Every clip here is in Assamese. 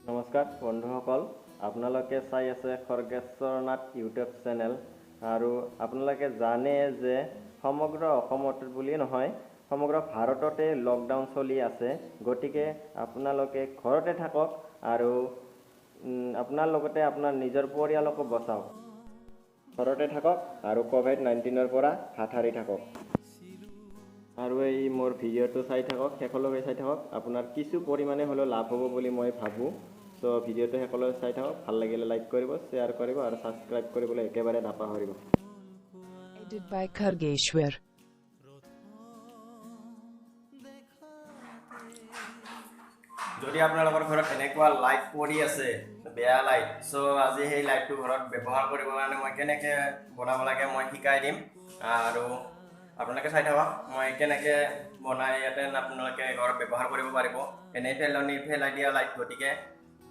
নমস্কাৰ বন্ধুসকল, আপোনালোকে চাই আছে খৰ্গেশ্বৰ নাথ ইউটিউব চেনেল। আৰু আপোনালোকে জানে যে সমগ্ৰ অসমত বুলি নহয়, সমগ্ৰ ভাৰততে লকডাউন চলি আছে। গতিকে আপোনালোকে ঘৰতে থাকক আৰু আপোনাৰ লগতে আপোনাৰ নিজৰ পৰিয়ালকো বচাওক। ঘৰতে থাকক আৰু ক'ভিড-19ৰ পৰা হাত সাৰি থাকক। আৰু এই মোৰ ভিডিঅ'টো চাই থাকক, শেষলৈকে চাই থাকক। আপোনাৰ কিছু পৰিমাণে হ'লেও লাভ হ'ব বুলি মই ভাবোঁ। চ' ভিডিঅ'টো শেষলৈকে চাই থাকক। ভাল লাগিলে লাইক কৰিব, শ্বেয়াৰ কৰিব আৰু ছাবস্ক্ৰাইব কৰিবলৈ একেবাৰে নাপাহৰিব। Edited by Khorgeshwar. যদি আপোনালোকৰ ঘৰত এনেকুৱা লাইট পৰি আছে, বেয়া লাইট, চ' আজি সেই লাইটটো ঘৰত ব্যৱহাৰ কৰিবৰ কাৰণে মই কেনেকৈ বনাব লাগে মই শিকাই দিম। আৰু আপোনালোকে চাই থাকক মই কেনেকৈ বনাই ইয়াতে আপোনালোকে ঘৰত ব্যৱহাৰ কৰিব পাৰিব। এনেই পেলাই দিয়া লাইট, গতিকে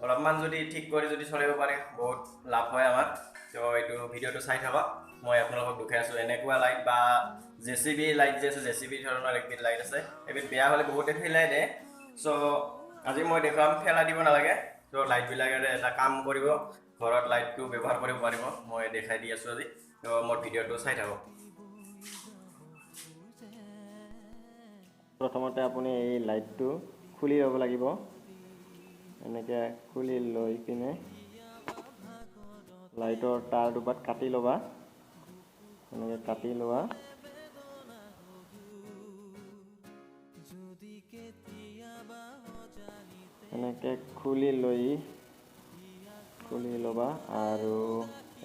অলপমান যদি ঠিক কৰি যদি চলিব পাৰে বহুত লাভ হয় আমাৰ। ত' এইটো ভিডিঅ'টো চাই থাকক, মই আপোনালোকক দেখাই আছোঁ। এনেকুৱা লাইট বা JCB লাইট যে আছে, JCB ধৰণৰ একবিধ লাইট আছে, এবিধ বেয়া হ'লে বহুতে পেলাই দিয়ে। চ' আজি মই দেখুৱাম পেলাই দিব নালাগে। ত' লাইটবিলাকেৰে এটা কাম কৰিব, ঘৰত লাইটটো ব্যৱহাৰ কৰিব পাৰিব। মই দেখাই দি আছোঁ আজি। ত' মোৰ ভিডিঅ'টো চাই থাকক। প্ৰথমতে আপুনি এই লাইটটো খুলি ল'ব লাগিব। এনেকৈ খুলি লৈ কিনে লাইটৰ তাৰ দুপাত কাটি ল'বা। এনেকৈ কাটি লোৱা। এনেকৈ খুলি ল'বা আৰু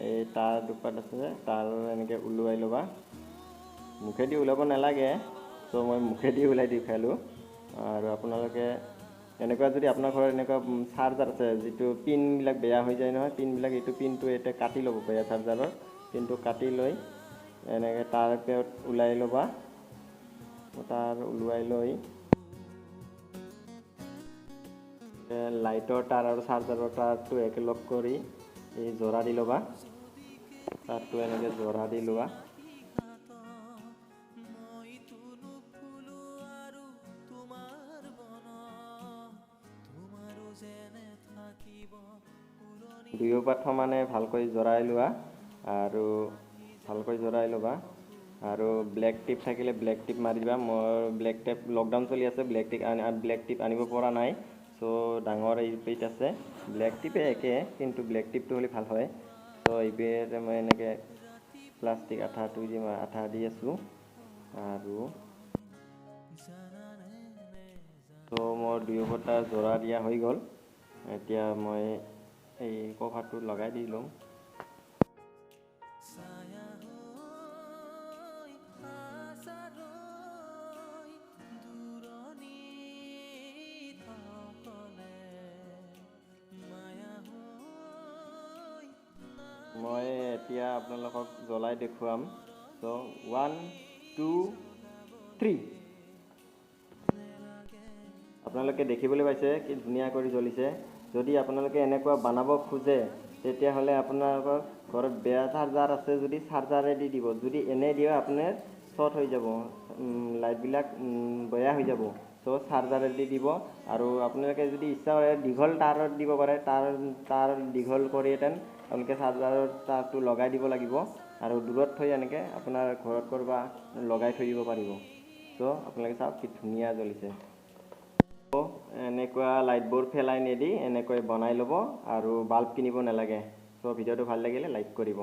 এই তাৰ দুপাত আছে, তাৰ এনেকৈ ওলোৱাই ল'বা। মুখেদি ওলাব নালাগে, চ' মই মুখেদি ওলাই দেখালোঁ। আৰু আপোনালোকে এনেকুৱা যদি আপোনাৰ ঘৰত এনেকুৱা চাৰ্জাৰ আছে, যিটো পিনবিলাক বেয়া হৈ যায় নহয়, পিনবিলাক এইটো পিনটো এতিয়া কাটি ল'ব, বেয়া চাৰ্জাৰৰ পিনটো কাটি লৈ এনেকৈ তাৰ ওলাই ল'বা। তাৰ ওলোৱাই লৈ লাইটৰ তাৰ আৰু চাৰ্জাৰৰ তাৰটো একেলগ কৰি এই জোৰা দি ল'বা। তাৰটো এনেকৈ জোৰা দি লোৱা। দুয়োপাত সমানে ভালকৈ জৰাই লোৱা আৰু ভালকৈ জৰাই ল'বা। আৰু ব্লেক টিপ থাকিলে ব্লেক টিপ মাৰি দিবা। মোৰ ব্লেক টিপ লকডাউন চলি আছে, ব্লেক টিপ আনিব পৰা নাই। চ' ডাঙৰ এইবিধ আছে, ব্লেক টিপে একে, কিন্তু ব্লেক টিপটো হ'লে ভাল হয়। চ' এইবিধ মই এনেকৈ প্লাষ্টিক আঠা দি আছোঁ। আৰু ত' মোৰ দুয়োটা জোৰা দিয়া হৈ গ'ল। এতিয়া মই এই কভাৰটো লগাই দি লওঁ। মই এতিয়া আপোনালোকক জ্বলাই দেখুৱাম। চ' 1, 2, 3। আপোনালোকে দেখিবলৈ পাইছে কি ধুনীয়া কৰি জ্বলিছে। যদি আপোনালোকে এনেকুৱা বনাব খোজে, তেতিয়াহ'লে আপোনালোকৰ ঘৰত বেয়া চাৰ্জাৰ আছে যদি চাৰ্জাৰেদি দিব। যদি এনে দিয়ে আপোনাৰ শ্বৰ্ট হৈ যাব, লাইটবিলাক বেয়া হৈ যাব। চ' চাৰ্জাৰেদি দিব। আৰু আপোনালোকে যদি ইচ্ছা কৰে দীঘল তাৰত দিব পাৰে, তাৰ দীঘল কৰি আপোনালোকে চাৰ্জাৰৰ তাৰটো লগাই দিব লাগিব। আৰু দূৰত থৈ এনেকৈ আপোনাৰ ঘৰত কৰবা লগাই থৈ দিব পাৰিব। চ' আপোনালোকে চাওক কি ধুনীয়া জ্বলিছে। এনেকুৱা লাইটবোৰ পেলাই নিদি এনেকৈ বনাই ল'ব আৰু বাল্ব কিনিব নালাগে। চ' ভিডিঅ'টো ভাল লাগিলে লাইক কৰিব।